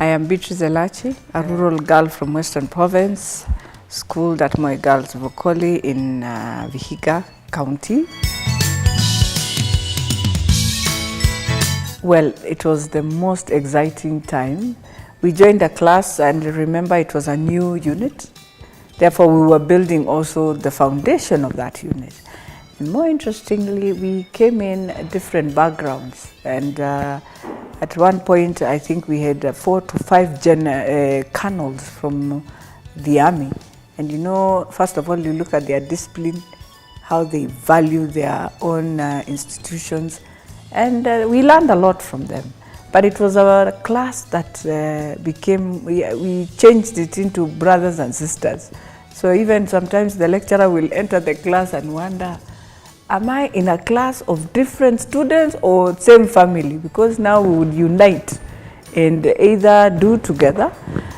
I am Beatrice Elachi, a rural girl from Western Province, schooled at my girls' Vokoli in Vihiga County. Well, it was the most exciting time. We joined a class, and remember it was a new unit. Therefore, we were building also the foundation of that unit. And more interestingly, we came in different backgrounds. And at one point, I think we had 4 to 5 colonels from the army. And you know, first of all, you look at their discipline, how they value their own institutions. And we learned a lot from them. But it was our class that we changed it into brothers and sisters. So even sometimes the lecturer will enter the class and wonder, am I in a class of different students or same family? Because now we would unite and either do together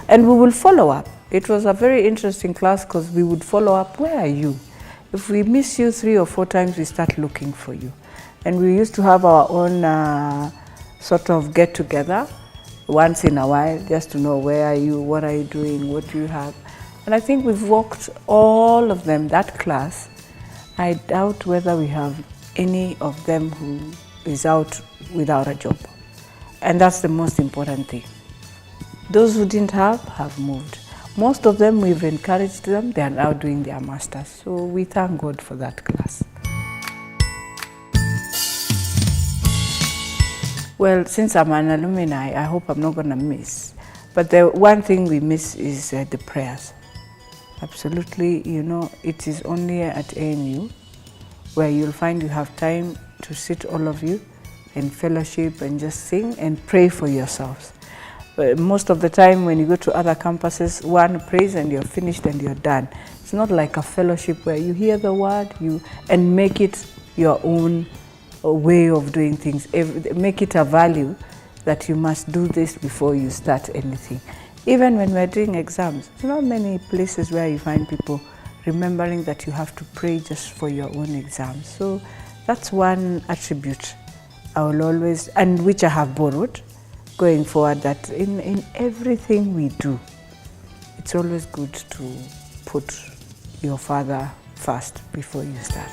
and we will follow up. It was a very interesting class because we would follow up, where are you? If we miss you 3 or 4 times, we start looking for you. And we used to have our own sort of get together once in a while, just to know where are you, what are you doing, what do you have. And I think we've walked all of them, that class. I doubt whether we have any of them who is out without a job. And that's the most important thing. Those who didn't have moved. Most of them, we've encouraged them, they are now doing their masters. So we thank God for that class. Well, since I'm an alumni, I hope I'm not going to miss. But the one thing we miss is the prayers. Absolutely, you know, it is only at ANU where you'll find you have time to sit all of you in fellowship and just sing and pray for yourselves. But most of the time when you go to other campuses, one prays and you're finished and you're done. It's not like a fellowship where you hear the word and make it your own way of doing things. Make it a value that you must do this before you start anything. Even when we're doing exams, there's not many places where you find people remembering that you have to pray just for your own exams. So that's one attribute I will always, and which I have borrowed going forward, that in everything we do, it's always good to put your Father first before you start.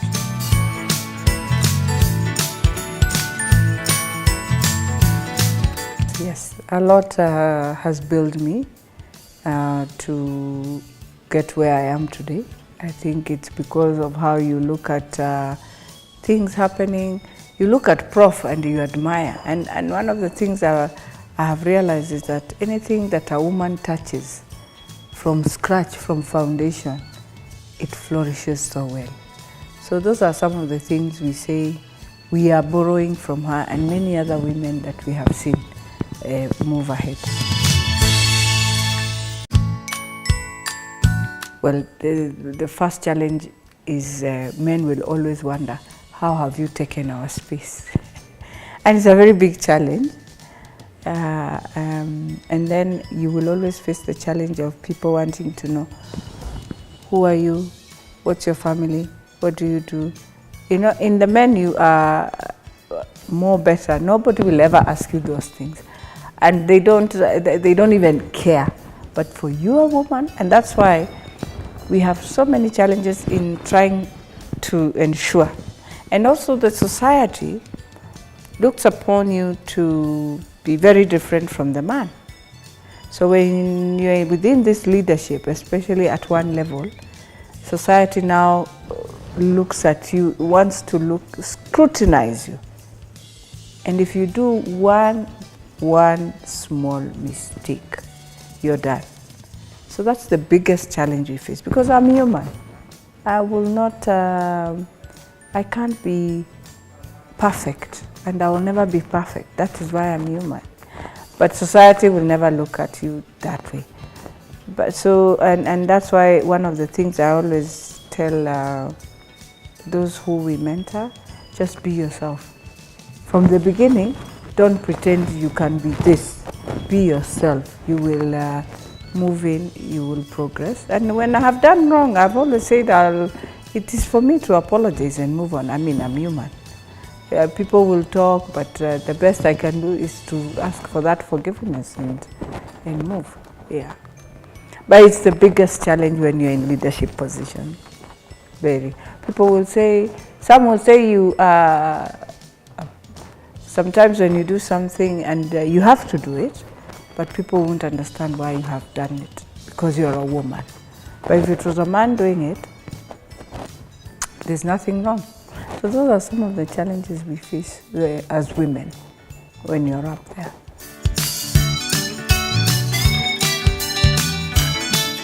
Yes, a lot has built me to get where I am today. I think it's because of how you look at things happening. You look at Prof and you admire. And one of the things I have realized is that anything that a woman touches from scratch, from foundation, it flourishes so well. So those are some of the things we say we are borrowing from her and many other women that we have seen move ahead. Well, the first challenge is men will always wonder, how have you taken our space? And it's a very big challenge. And then you will always face the challenge of people wanting to know, who are you? What's your family? What do you do? You know, in the men you are more better. Nobody will ever ask you those things. And they don't even care. But for you, a woman, and that's why we have so many challenges in trying to ensure. And also the society looks upon you to be very different from the man. So when you're within this leadership, especially at one level, society now looks at you, wants to scrutinize you. And if you do one small mistake, you're done. So that's the biggest challenge we face, because I'm human. I will not, I can't be perfect, and I will never be perfect. That is why I'm human. But society will never look at you that way. But so, and that's why one of the things I always tell those who we mentor, just be yourself. From the beginning, don't pretend you can be this. Be yourself. You will move in, you will progress. And when I have done wrong, I've always said it is for me to apologize and move on. I mean, I'm human. People will talk, but the best I can do is to ask for that forgiveness and and move. Yeah. But it's the biggest challenge when you're in leadership position. Very. People will say, some will say you sometimes when you do something and you have to do it, but people won't understand why you have done it because you're a woman. But if it was a man doing it, there's nothing wrong. So those are some of the challenges we face as women when you're up there.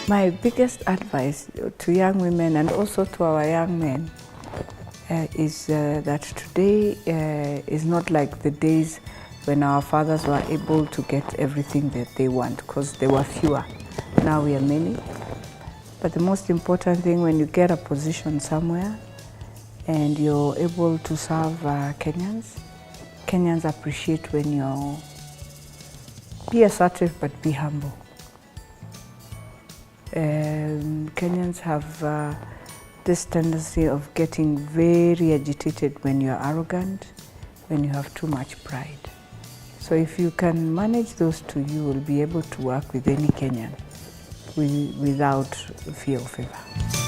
My biggest advice to young women and also to our young men is that today is not like the days when our fathers were able to get everything that they want, because there were fewer. Now we are many. But the most important thing, when you get a position somewhere and you're able to serve Kenyans appreciate when you be assertive but be humble. Kenyans have this tendency of getting very agitated when you're arrogant, when you have too much pride. So if you can manage those two, you will be able to work with any Kenyan without fear or favor.